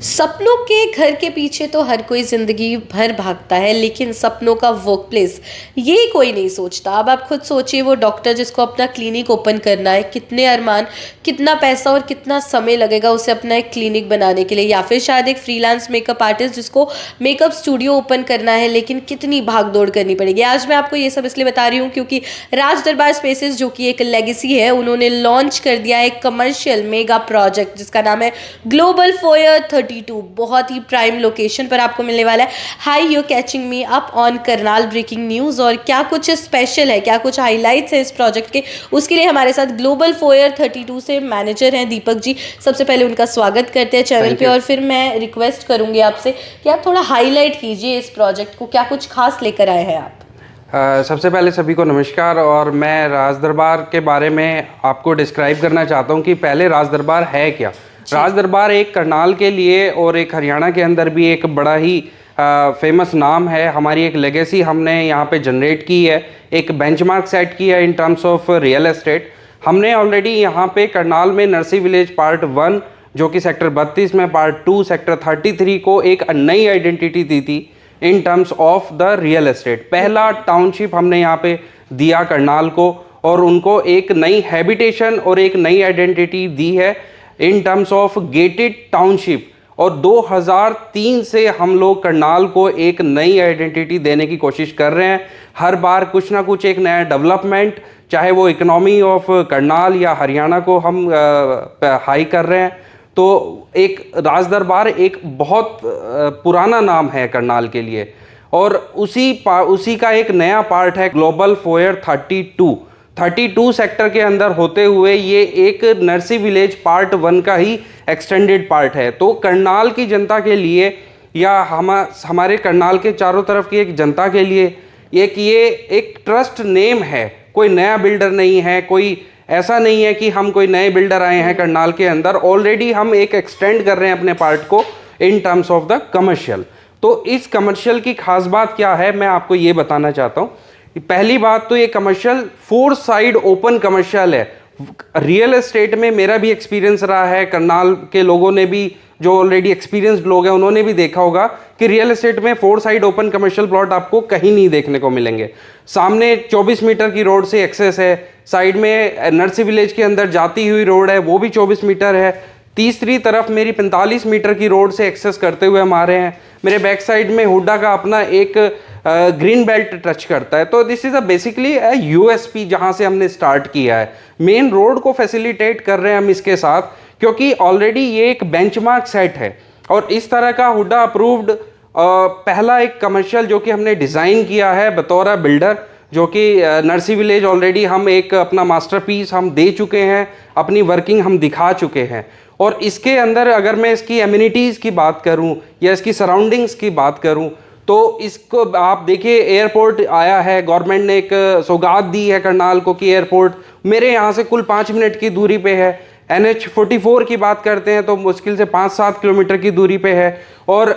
सपनों के घर के पीछे तो हर कोई जिंदगी भर भागता है, लेकिन सपनों का वर्क प्लेस ये कोई नहीं सोचता। अब आप खुद सोचिए, वो डॉक्टर जिसको अपना क्लिनिक ओपन करना है, कितने अरमान, कितना पैसा और कितना समय लगेगा उसे अपना एक क्लिनिक बनाने के लिए। या फिर शायद एक फ्रीलांस मेकअप आर्टिस्ट जिसको मेकअप स्टूडियो ओपन करना है, लेकिन कितनी भाग दौड़ करनी पड़ेगी। आज मैं आपको ये सब इसलिए बता रही हूँ क्योंकि राज दरबार स्पेसेस, जो कि एक लेगेसी है, उन्होंने लॉन्च कर दिया एक कमर्शियल मेगा प्रोजेक्ट जिसका नाम है ग्लोबल फोयर 32। बहुत ही प्राइम लोकेशन पर आपको मिलने वाला है। Hi you catching me up on Karnal breaking news. और क्या कुछ स्पेशल है, क्या कुछ हाईलाइट्स है इस प्रोजेक्ट के, उसके लिए हमारे साथ ग्लोबल फोयर 32 से मैनेजर हैं दीपक जी। सबसे पहले उनका स्वागत करते हैं चैनल पे, और फिर मैं रिक्वेस्ट करूंगी आपसे कि आप थोड़ा हाईलाइट कीजिए इस प्रोजेक्ट को, क्या कुछ खास लेकर आए हैं आप। सबसे पहले सभी को नमस्कार। और मैं राज दरबार के बारे में आपको डिस्क्राइब करना चाहता हूं कि पहले राज दरबार है क्या। राज दरबार एक करनाल के लिए और एक हरियाणा के अंदर भी एक बड़ा ही फेमस नाम है। हमारी एक लेगेसी हमने यहाँ पे जनरेट की है, एक बेंचमार्क सेट की है in terms of real estate. हमने ऑलरेडी यहाँ पे करनाल में नरसी विलेज पार्ट 1 जो कि सेक्टर 32 में, पार्ट 2 सेक्टर 33 को एक नई आइडेंटिटी दी थी in terms of the real estate. पहला टाउनशिप हमने यहाँ पे दिया करनाल को, और उनको एक नई हैबिटेशन और एक नई आइडेंटिटी दी है in terms of gated township. और 2003 से हम लोग करनाल को एक नई आइडेंटिटी देने की कोशिश कर रहे हैं। हर बार कुछ ना कुछ एक नया डेवलपमेंट, चाहे वो इकोनॉमी ऑफ करनाल या हरियाणा को हम हाई कर रहे हैं। तो एक राज दरबार एक बहुत पुराना नाम है करनाल के लिए, और उसी का एक नया पार्ट है ग्लोबल फोयर 32 सेक्टर के अंदर होते हुए ये एक नरसी विलेज पार्ट 1 का ही एक्सटेंडेड पार्ट है। तो करनाल की जनता के लिए या हमारे करनाल के चारों तरफ की एक जनता के लिए ये एक ट्रस्ट नेम है। कोई नया बिल्डर नहीं है, कोई ऐसा नहीं है कि हम कोई नए बिल्डर आए हैं करनाल के अंदर। ऑलरेडी हम एक एक्सटेंड कर रहे हैं अपने पार्ट को in terms of the commercial. तो इस कमर्शियल की खास बात क्या है, मैं आपको ये बताना चाहता हूँ। पहली बात तो ये कमर्शियल 4 साइड ओपन कमर्शियल है। रियल एस्टेट में मेरा भी एक्सपीरियंस रहा है, करनाल के लोगों ने भी, जो ऑलरेडी एक्सपीरियंस्ड लोग हैं, उन्होंने भी देखा होगा कि रियल एस्टेट में 4 साइड ओपन कमर्शियल प्लॉट आपको कहीं नहीं देखने को मिलेंगे। सामने 24 मीटर की रोड से एक्सेस है, साइड में नरसी विलेज के अंदर जाती हुई रोड है, वो भी 24 मीटर है। तीसरी तरफ मेरी 45 मीटर की रोड से एक्सेस करते हुए हम आ रहे हैं। मेरे बैक साइड में हुड्डा का अपना एक ग्रीन बेल्ट टच करता है। तो दिस इज़ बेसिकली यूएसपी जहां से हमने स्टार्ट किया है। मेन रोड को फैसिलिटेट कर रहे हैं हम इसके साथ, क्योंकि ऑलरेडी ये एक बेंचमार्क सेट है और इस तरह का हुड्डा अप्रूव्ड पहला एक कमर्शियल जो कि हमने डिज़ाइन किया है बतौर बिल्डर, जो कि नरसी विलेज ऑलरेडी हम एक अपना मास्टरपीस हम दे चुके हैं, अपनी वर्किंग हम दिखा चुके हैं। और इसके अंदर अगर मैं इसकी एमिनिटीज़ की बात करूं या इसकी सराउंडिंग्स की बात करूं, तो इसको आप देखिए, एयरपोर्ट आया है, गवर्नमेंट ने एक सौगात दी है करनाल को कि एयरपोर्ट मेरे यहाँ से कुल 5 मिनट की दूरी पे है। NH44 की बात करते हैं तो मुश्किल से 5-7 किलोमीटर की दूरी पे है। और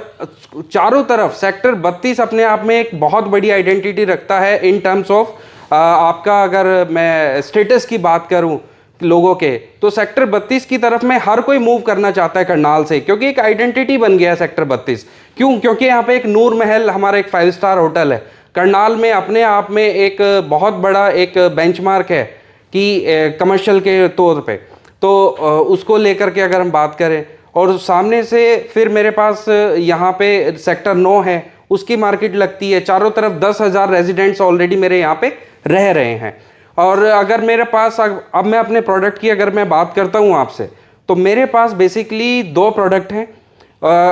चारों तरफ सेक्टर 32 अपने आप में एक बहुत बड़ी आइडेंटिटी रखता है इन टर्म्स ऑफ आपका, अगर मैं स्टेटस की बात करूं लोगों के, तो सेक्टर 32 की तरफ में हर कोई मूव करना चाहता है करनाल से, क्योंकि एक आइडेंटिटी बन गया है सेक्टर 32। क्यों? क्योंकि यहाँ पे एक नूर महल हमारा एक 5 स्टार होटल है करनाल में, अपने आप में एक बहुत बड़ा एक बेंचमार्क है कि कमर्शियल के तौर पे। तो उसको लेकर के अगर हम बात करें, और सामने से फिर मेरे पास यहाँ पे सेक्टर 9 है, उसकी मार्केट लगती है। चारों तरफ 10,000 रेजिडेंट्स ऑलरेडी मेरे यहाँ पे रह रहे हैं। और अगर मेरे पास अब मैं अपने प्रोडक्ट की अगर मैं बात करता हूँ आपसे, तो मेरे पास बेसिकली 2 प्रोडक्ट हैं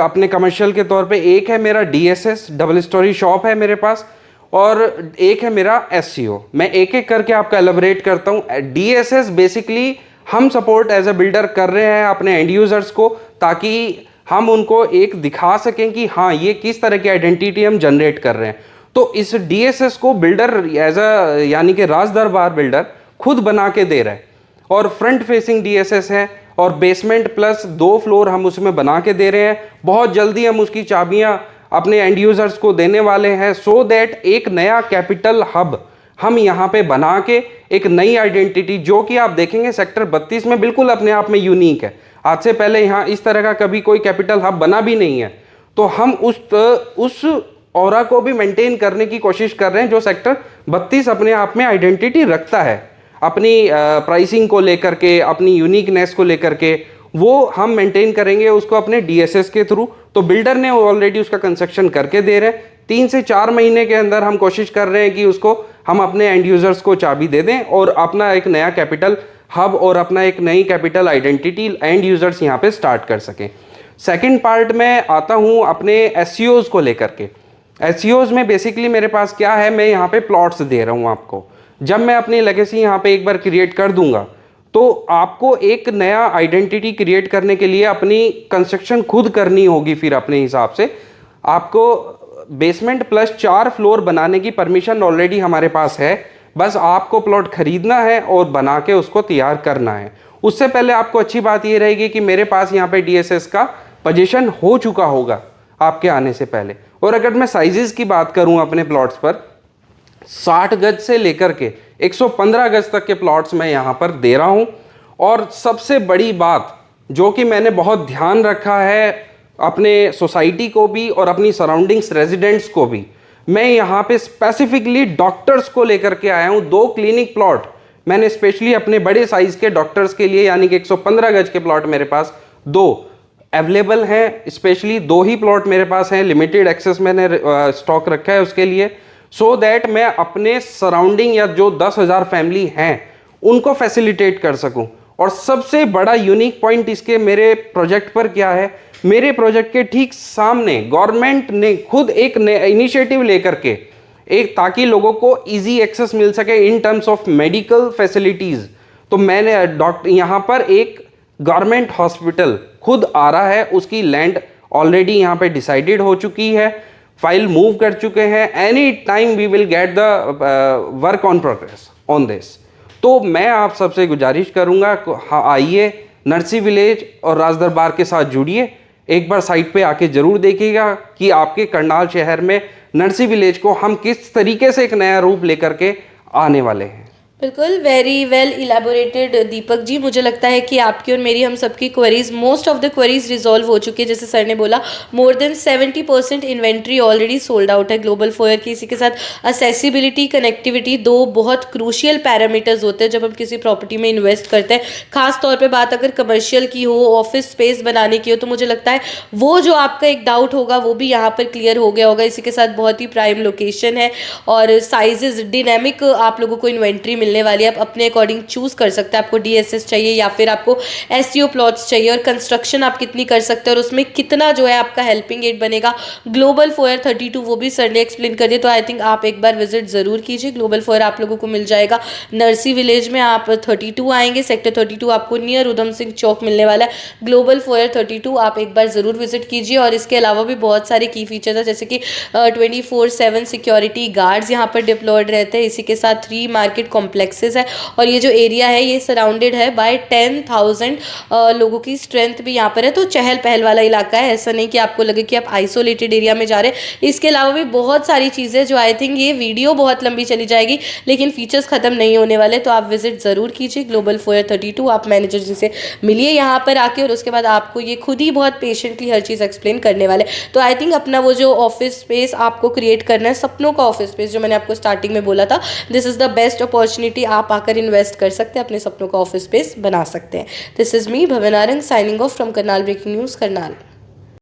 अपने कमर्शियल के तौर पे। एक है मेरा DSS डबल स्टोरी शॉप है मेरे पास, और एक है मेरा SCO। मैं एक एक करके आपका एलैबोरेट करता हूँ। DSS बेसिकली हम सपोर्ट एज अ बिल्डर कर रहे हैं अपने एंड यूज़र्स को, ताकि हम उनको एक दिखा सकें कि हाँ, ये किस तरह की आइडेंटिटी हम जनरेट कर रहे हैं। तो इस DSS को बिल्डर एज अ, यानी कि राज दरबार बिल्डर खुद बना के दे रहे हैं। और फ्रंट फेसिंग DSS है, और बेसमेंट प्लस 2 फ्लोर हम उसमें बना के दे रहे हैं। बहुत जल्दी हम उसकी चाबियां अपने एंड यूज़र्स को देने वाले हैं, सो दैट एक नया कैपिटल हब हम यहाँ पे बना के एक नई आइडेंटिटी, जो कि आप देखेंगे सेक्टर 32 में बिल्कुल अपने आप में यूनिक है। आज से पहले यहाँ इस तरह का कभी कोई कैपिटल हब बना भी नहीं है। तो हम उस ऑरा को भी मेंटेन करने की कोशिश कर रहे हैं जो सेक्टर 32 अपने आप में आइडेंटिटी रखता है, अपनी प्राइसिंग को लेकर के, अपनी यूनिकनेस को लेकर के, वो हम मेंटेन करेंगे उसको अपने डीएसएस के थ्रू। तो बिल्डर ने ऑलरेडी उसका कंस्ट्रक्शन करके दे रहे हैं। 3 से 4 महीने के अंदर हम कोशिश कर रहे हैं कि उसको हम अपने एंड यूजर्स को चाबी दे दें और अपना एक नया कैपिटल हब और अपना एक नई कैपिटल आइडेंटिटी एंड यूजर्स यहाँ पे स्टार्ट कर सकें। सेकंड पार्ट में आता हूँ अपने एसईओज को लेकर के। एसईओज में बेसिकली मेरे पास क्या है, मैं यहाँ पे प्लॉट्स दे रहा हूँ आपको। जब मैं अपनी लेगेसी यहाँ पे एक बार क्रिएट कर दूंगा तो आपको एक नया आइडेंटिटी क्रिएट करने के लिए अपनी कंस्ट्रक्शन खुद करनी होगी। फिर अपने हिसाब से आपको बेसमेंट प्लस 4 फ्लोर बनाने की परमिशन ऑलरेडी हमारे पास है, बस आपको प्लॉट खरीदना है और बना के उसको तैयार करना है। उससे पहले आपको अच्छी बात ये रहेगी कि मेरे पास यहाँ पे डीएसएस का पोजीशन हो चुका होगा आपके आने से पहले। और अगर मैं साइजेस की बात करूँ अपने प्लॉट्स पर, 60 गज से लेकर के 115 गज तक के प्लॉट्स मैं यहाँ पर दे रहा हूँ। और सबसे बड़ी बात जो कि मैंने बहुत ध्यान रखा है अपने सोसाइटी को भी और अपनी सराउंडिंग्स रेजिडेंट्स को भी, मैं यहाँ पे स्पेसिफिकली डॉक्टर्स को लेकर के आया हूँ। 2 क्लिनिक प्लॉट मैंने स्पेशली अपने बड़े साइज के डॉक्टर्स के लिए, यानी कि 115 गज के प्लॉट मेरे पास 2 अवेलेबल हैं। स्पेशली 2 ही प्लॉट मेरे पास हैं, लिमिटेड एक्सेस मैंने स्टॉक रखा है उसके लिए, सो दैट मैं अपने सराउंडिंग या जो 10,000 फैमिली हैं उनको फैसिलिटेट कर सकूं। और सबसे बड़ा यूनिक पॉइंट इसके मेरे प्रोजेक्ट पर क्या है, मेरे प्रोजेक्ट के ठीक सामने गवर्नमेंट ने खुद एक इनिशिएटिव लेकर के एक, ताकि लोगों को इजी एक्सेस मिल सके in terms of medical facilities. तो मैंने यहाँ पर एक गवर्नमेंट हॉस्पिटल खुद आ रहा है, उसकी लैंड ऑलरेडी यहाँ पे डिसाइडेड हो चुकी है, फाइल मूव कर चुके हैं। Any time we will get the work on progress on this. तो मैं आप सबसे गुजारिश करूँगा, आइए नरसी विलेज और राजदरबार के साथ जुड़िए, एक बार साइट पे आके ज़रूर देखिएगा कि आपके करनाल शहर में नरसी विलेज को हम किस तरीके से एक नया रूप लेकर के आने वाले हैं। बिल्कुल, very well elaborated Deepak ji. मुझे लगता है कि आपकी और मेरी, हम सबकी queries, most of the queries resolve हो चुकी है। जैसे सर ने बोला, more than 70% inventory already sold out है ग्लोबल फोयर की। इसी के साथ असेसिबिलिटी, कनेक्टिविटी 2 बहुत क्रूशियल पैरामीटर्स होते हैं जब हम किसी प्रॉपर्टी में इन्वेस्ट करते हैं। खास तौर पर बात अगर कमर्शियल की हो, ऑफिस स्पेस बनाने की हो, तो मुझे लगता है वो जो आपका एक डाउट होगा वो भी यहाँ पर क्लियर हो गया होगा। इसी के साथ बहुत ही प्राइम लोकेशन है और साइजेस डिनामिक आप लोगों को इन्वेंट्री मिलने वाली है। आप अपने अकॉर्डिंग चूज कर सकते हैं, आपको डीएसएस चाहिए या फिर आपको एसईओ प्लॉट्स चाहिए, और कंस्ट्रक्शन आप कितनी कर सकते हैं और उसमें कितना जो है आपका हेल्पिंग एड बनेगा। ग्लोबल फोयर 32 वो भी सर ने एक्सप्लेन कर दिया। तो आई थिंक आप एक बार विजिट जरूर कीजिए। ग्लोबल फोयर आप लोगों को मिल जाएगा नरसी विलेज में। आप 32 आएंगे, सेक्टर 32 आपको नियर उधम सिंह चौक मिलने वाला है। ग्लोबल फोयर 32 आप एक बार जरूर विजिट कीजिए। और इसके अलावा भी बहुत सारे की फीचर्स है, जैसे कि 24/7 सिक्योरिटी गार्ड्स यहाँ पर डिप्लॉयड रहते हैं। इसी के साथ 3 मार्केट कॉम्प्लेक्सेस है और ये जो एरिया है ये सराउंडेड है बाय 10,000 लोगों की स्ट्रेंथ भी यहाँ पर है। तो चहल पहल वाला इलाका है, ऐसा नहीं कि आपको लगे कि आप आइसोलेटेड एरिया में जा रहे हैं। इसके अलावा भी बहुत सारी चीज़ें जो आई थिंक ये वीडियो बहुत लंबी चली जाएगी लेकिन फीचर्स खत्म नहीं होने वाले। तो आप विजिट ज़रूर कीजिए ग्लोबल फोयर 32। आप मैनेजर जी से मिलिए यहाँ पर आके और उसके बाद आपको ये खुद ही बहुत पेशेंटली हर चीज़ एक्सप्लेन करने वाले। तो आई थिंक अपना वो जो ऑफिस स्पेस आपको क्रिएट करना है, सपनों का ऑफिस स्पेस, जो मैंने आपको स्टार्टिंग में बोला था, this is the best opportunity. आप आकर इन्वेस्ट कर सकते हैं, अपने सपनों का ऑफिस स्पेस बना सकते हैं। This is me Bhavan Arang signing off from Karnal breaking news Karnal.